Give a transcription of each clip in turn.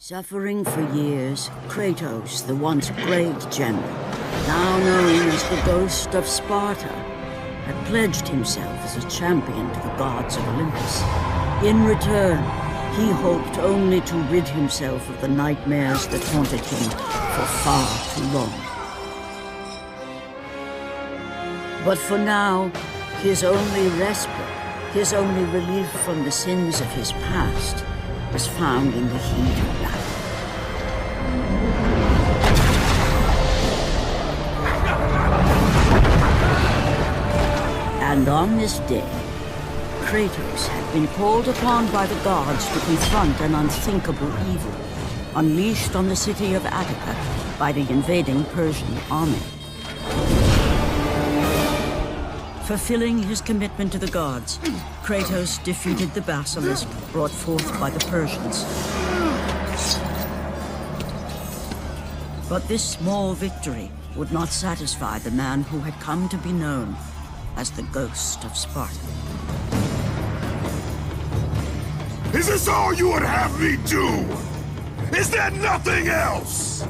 Suffering for years, Kratos, the once great general, now known as the Ghost of Sparta, had pledged himself as a champion to the gods of Olympus. In return, he hoped only to rid himself of the nightmares that haunted him for far too long. But for now, his only respite, his only relief from the sins of his past, was found in the heat of battle. And on this day, Kratos had been called upon by the gods to confront an unthinkable evil, unleashed on the city of Attica by the invading Persian army. Fulfilling his commitment to the gods, Kratos defeated the basilisk brought forth by the Persians. But this small victory would not satisfy the man who had come to be known as the Ghost of Sparta. Is this all you would have me do? Is there nothing else?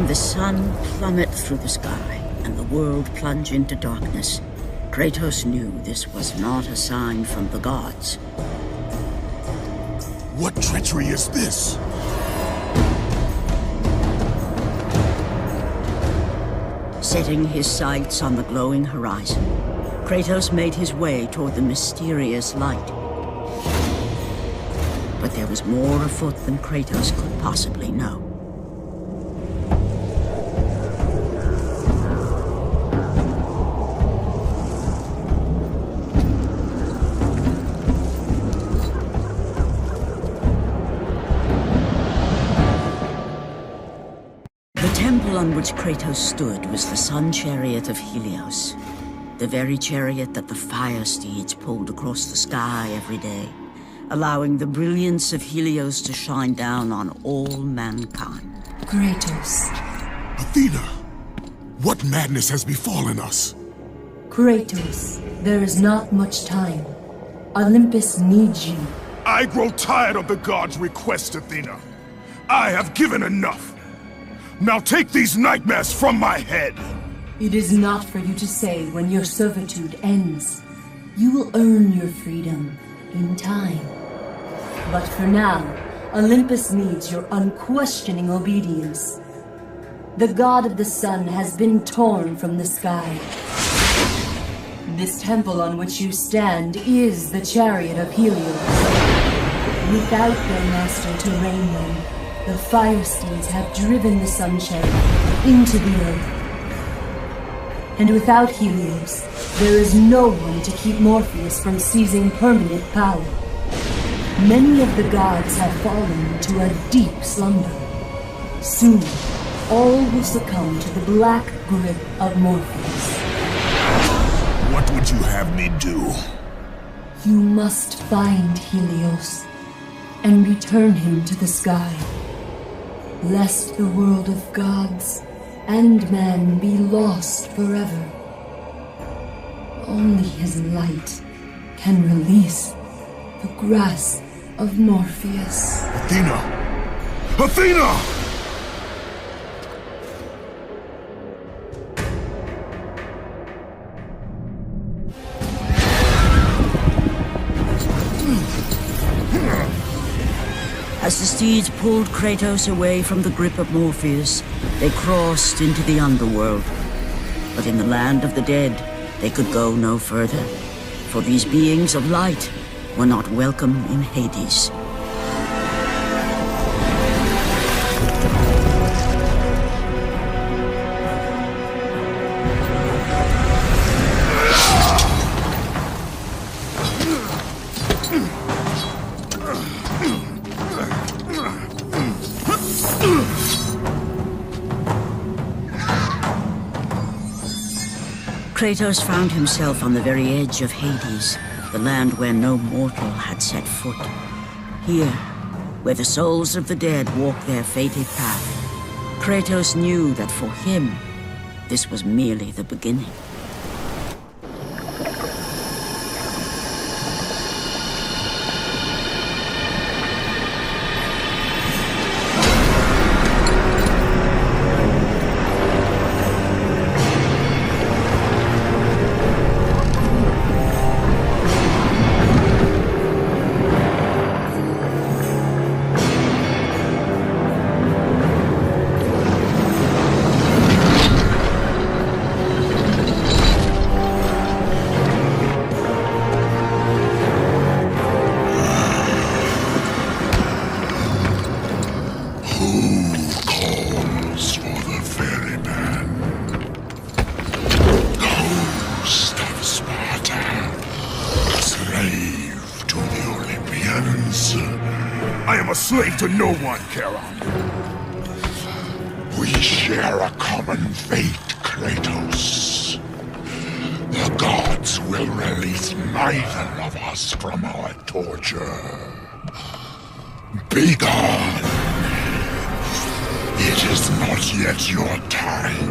The sun plummet through the sky and the world plunge into darkness. Kratos knew this was not a sign from the gods. What treachery is this? Setting his sights on the glowing horizon, Kratos made his way toward the mysterious light. But there was more afoot than Kratos could possibly know. On which Kratos stood was the sun chariot of Helios, the very chariot that the fire steeds pulled across the sky every day, allowing the brilliance of Helios to shine down on all mankind. Kratos. Athena, what madness has befallen us? Kratos, there is not much time. Olympus needs you. I grow tired of the gods' requests, Athena. I have given enough. Now take these nightmares from my head! It is not for you to say when your servitude ends. You will earn your freedom in time. But for now, Olympus needs your unquestioning obedience. The god of the sun has been torn from the sky. This temple on which you stand is the chariot of Helios. Without their master to reign them, the fire steeds have driven the sun chariot into the earth. And without Helios, there is no one to keep Morpheus from seizing permanent power. Many of the gods have fallen to a deep slumber. Soon, all will succumb to the black grip of Morpheus. What would you have me do? You must find Helios and return him to the sky, lest the world of gods and man be lost forever. Only his light can release the grasp of Morpheus. Athena! Athena! As the steeds pulled Kratos away from the grip of Morpheus, they crossed into the underworld. But in the land of the dead, they could go no further, for these beings of light were not welcome in Hades. Kratos found himself on the very edge of Hades, the land where no mortal had set foot. Here, where the souls of the dead walk their fated path, Kratos knew that for him, this was merely the beginning. Slave to no one, Charon. We share a common fate, Kratos. The gods will release neither of us from our torture. Be gone. It is not yet your time,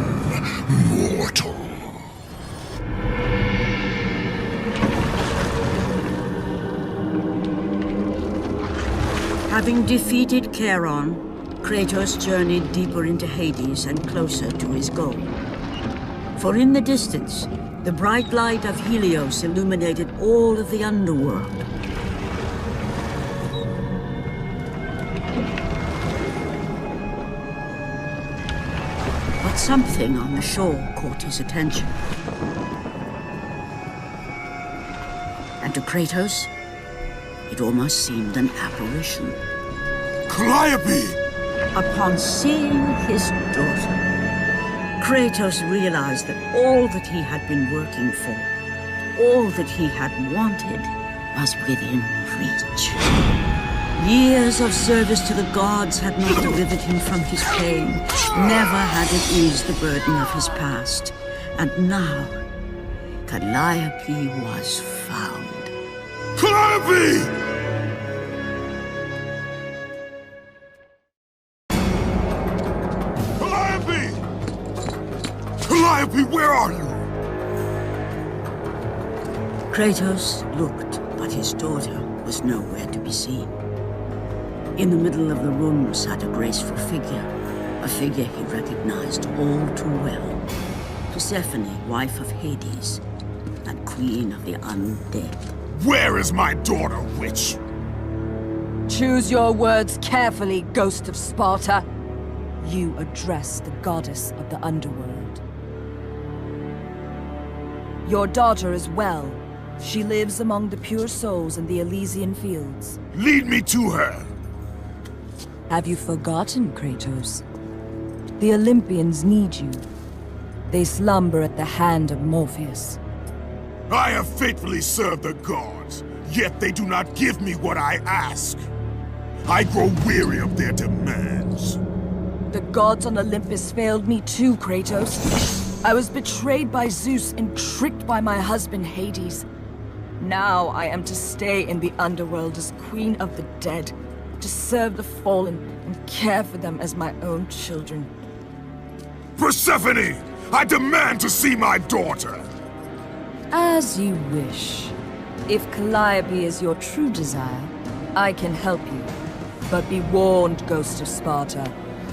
mortal. Having defeated Charon, Kratos journeyed deeper into Hades and closer to his goal. For in the distance, the bright light of Helios illuminated all of the underworld. But something on the shore caught his attention. And to Kratos, it almost seemed an apparition. Calliope! Upon seeing his daughter, Kratos realized that all that he had been working for, all that he had wanted, was within reach. Years of service to the gods had not delivered him from his pain, never had it eased the burden of his past. And now, Calliope was found. Calliope! Calliope, where are you? Kratos looked, but his daughter was nowhere to be seen. In the middle of the room sat a graceful figure, a figure he recognized all too well. Persephone, wife of Hades, and queen of the undead. Where is my daughter, witch? Choose your words carefully, ghost of Sparta. You address the goddess of the underworld. Your daughter is well. She lives among the pure souls in the Elysian fields. Lead me to her! Have you forgotten, Kratos? The Olympians need you. They slumber at the hand of Morpheus. I have faithfully served the gods, yet they do not give me what I ask. I grow weary of their demands. The gods on Olympus failed me too, Kratos. I was betrayed by Zeus and tricked by my husband Hades. Now I am to stay in the underworld as queen of the dead, to serve the fallen and care for them as my own children. Persephone! I demand to see my daughter! As you wish. If Calliope is your true desire, I can help you. But be warned, Ghost of Sparta.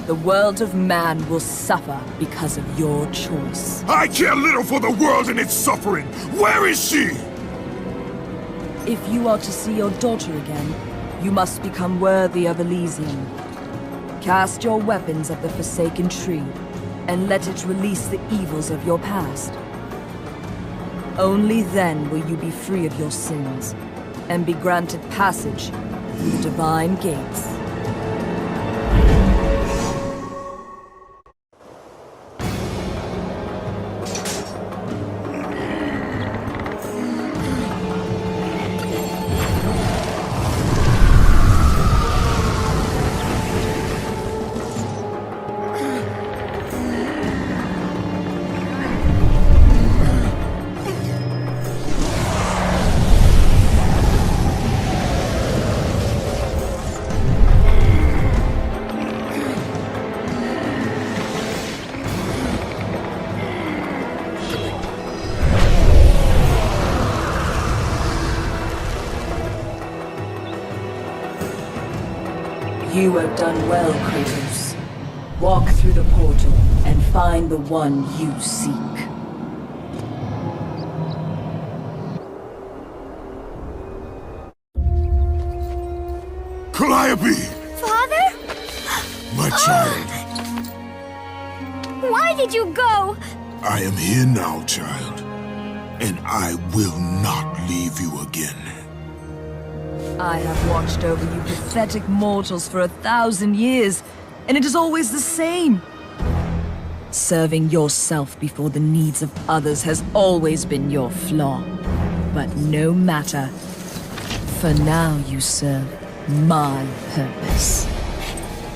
The world of man will suffer because of your choice. I care little for the world and its suffering! Where is she? If you are to see your daughter again, you must become worthy of Elysium. Cast your weapons at the Forsaken Tree, and let it release the evils of your past. Only then will you be free of your sins, and be granted passage through the divine gates. You have done well, Kratos. Walk through the portal and find the one you seek. Calliope! Father? My child. Why did you go? I am here now, child. And I will not leave you again. I have watched over you pathetic mortals for 1,000 years, and it is always the same. Serving yourself before the needs of others has always been your flaw. But no matter. For now you serve my purpose.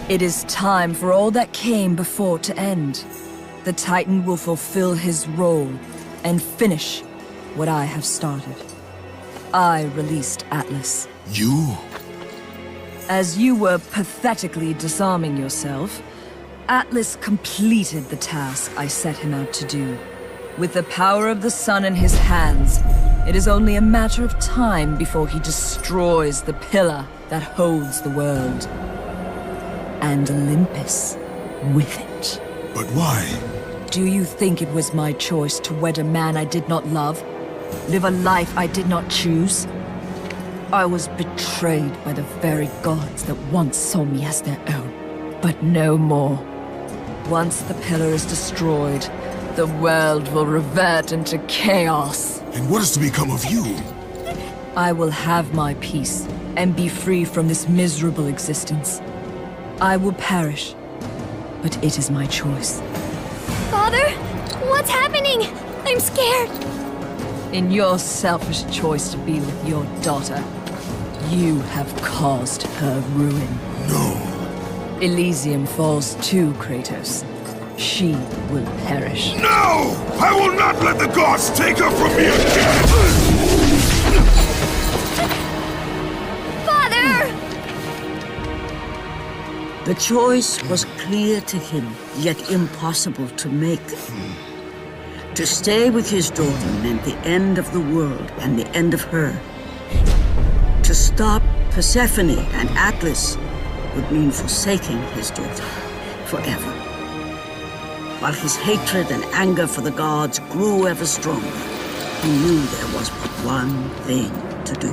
It is time for all that came before to end. The Titan will fulfill his role and finish what I have started. I released Atlas. You? As you were pathetically disarming yourself, Atlas completed the task I set him out to do. With the power of the sun in his hands, it is only a matter of time before he destroys the pillar that holds the world. And Olympus with it. But why? Do you think it was my choice to wed a man I did not love? Live a life I did not choose? I was betrayed by the very gods that once saw me as their own. But no more. Once the pillar is destroyed, the world will revert into chaos. And what is to become of you? I will have my peace and be free from this miserable existence. I will perish, but it is my choice. Father? What's happening? I'm scared. In your selfish choice to be with your daughter, you have caused her ruin. No. Elysium falls too, Kratos. She will perish. No! I will not let the gods take her from me again! Father! The choice was clear to him, yet impossible to make. To stay with his daughter meant the end of the world and the end of her. To stop Persephone and Atlas would mean forsaking his daughter forever. While his hatred and anger for the gods grew ever stronger, he knew there was but one thing to do.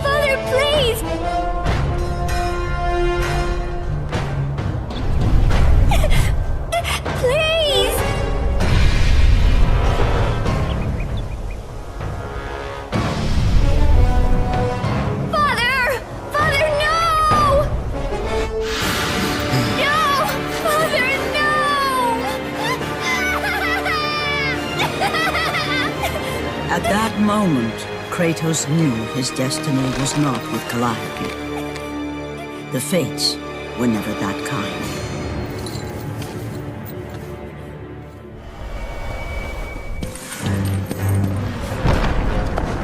Father, please! Please! Father! Father, no! No! Father, no! At that moment, Kratos knew his destiny was not with Calliope. The fates were never that kind.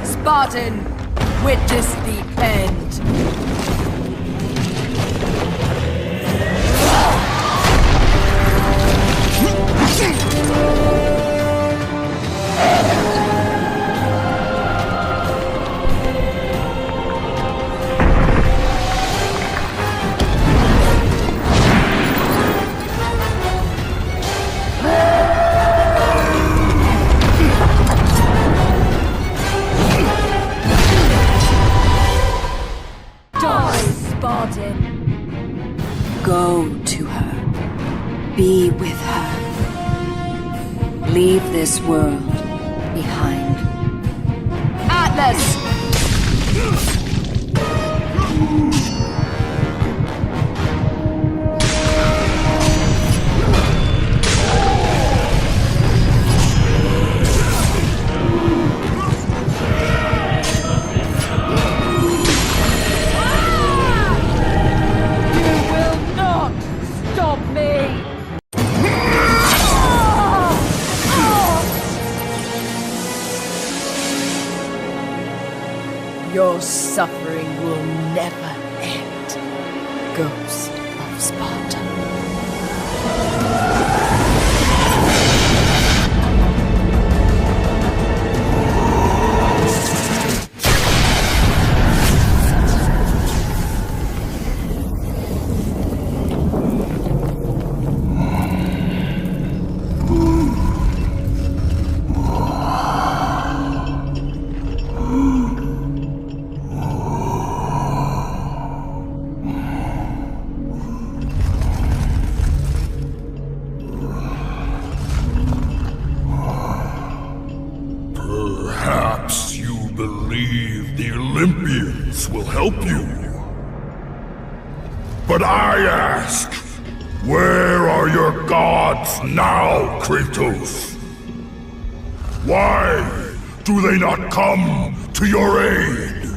Spartan, witness the end. Go to her. Be with her. Leave this world behind. Atlas! Your suffering will never end, Ghost of Sparta. will help you. But I ask, where are your gods now, Kratos? Why do they not come to your aid?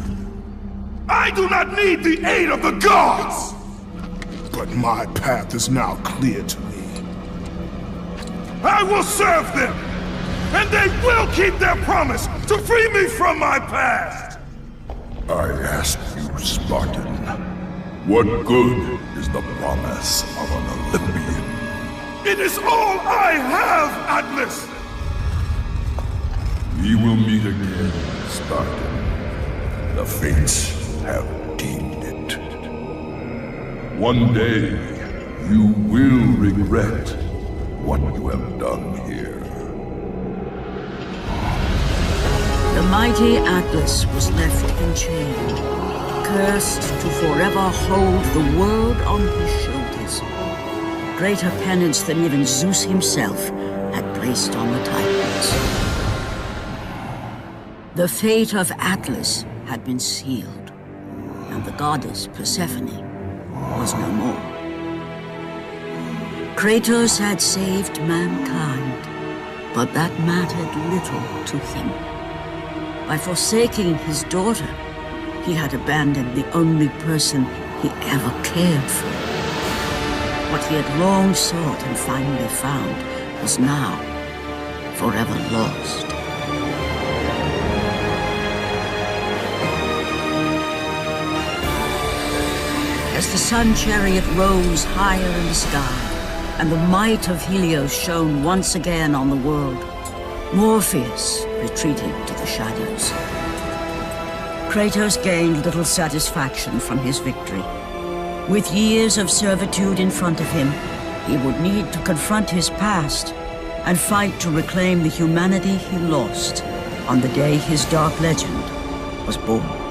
I do not need the aid of the gods! But my path is now clear to me. I will serve them, and they will keep their promise to free me from my past! I ask you, Spartan, what good is the promise of an Olympian? It is all I have, Atlas! We will meet again, Spartan. The fates have deemed it. One day, you will regret what you have done here. The mighty Atlas was left enchained, cursed to forever hold the world on his shoulders. Greater penance than even Zeus himself had placed on the Titans. The fate of Atlas had been sealed, and the goddess Persephone was no more. Kratos had saved mankind, but that mattered little to him. By forsaking his daughter, he had abandoned the only person he ever cared for. What he had long sought and finally found was now forever lost. As the sun chariot rose higher in the sky, and the might of Helios shone once again on the world, Morpheus retreated to the shadows. Kratos gained little satisfaction from his victory. With years of servitude in front of him, he would need to confront his past and fight to reclaim the humanity he lost on the day his dark legend was born.